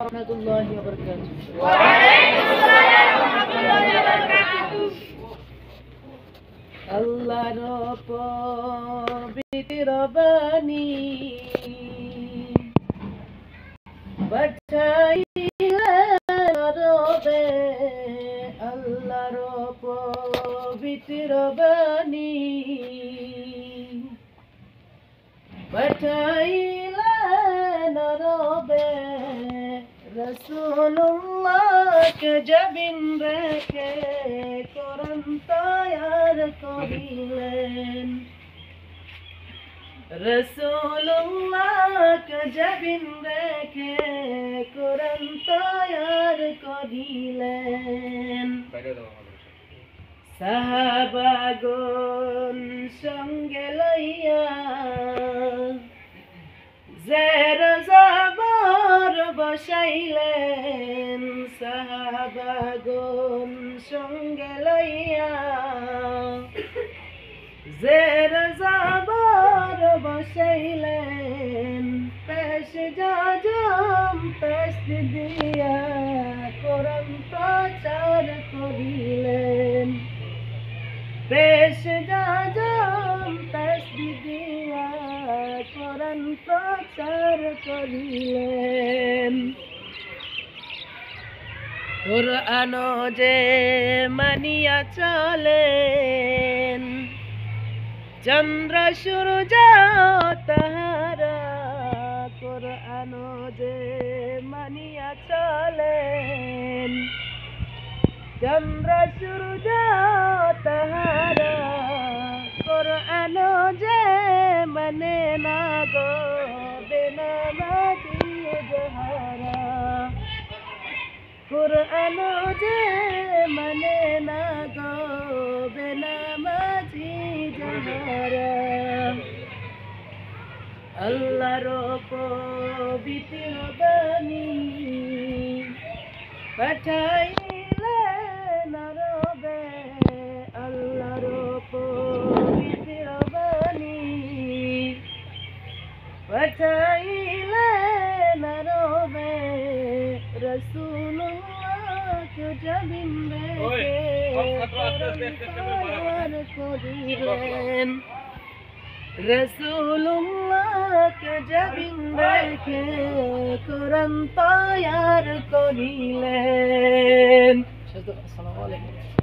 রহমতুল্লাহি ওয়া বারাকাতুহু। ওয়া আলাইকুম আসসালাম ওয়া রাহমাতুল্লাহি ওয়া বারাকাতুহু। আল্লাহর পবিত্র বাণী পাঠাইলেন রবে, আল্লাহর পবিত্র বাণী পাঠাইলেন রবে, রাসূলুল্লাহকে জবিন রেখে কোরআন তৈয়ার করিলেন। রাসূলুল্লাহকে জবিন রেখে কোরআন তৈয়ার করিলেন। সাহাবাগণ সঙ্গে লইয়া জের জবর বসাইলেন। সাহাবাগণ সঙ্গে লইয়া জের জবর বসাইলেন। পেশ জাজম পেশ দিয়া কোরআন প্রচার করিলেন। পেশ জাজম পেশ দিয়া কোরআন প্রচার করিলেন। কোরআন যে মানিয়া চলেন, চন্দ্র সূর্য তাহারা। কোরআন যে মানিয়া চলেন, চন্দ্র সূর্য তাহারা। কোরআন যে মানে না গো বেনামাজি যাহারা। কোরআন যে মানে না গো বেনামাজি যাহারা। আল্লাহর পবিত্র বাণী পাঠাইলেন রবে, আল্লাহর পবিত্র বাণী পাঠাইলেন রবে, রাসূলুল্লাহকে জবিন রেখে কোরআন করিলেন। রাসূলুল্লাহকে জবিন রেখে কোরআন তৈয়ার করিলেন। আসসালামু আলাইকুম।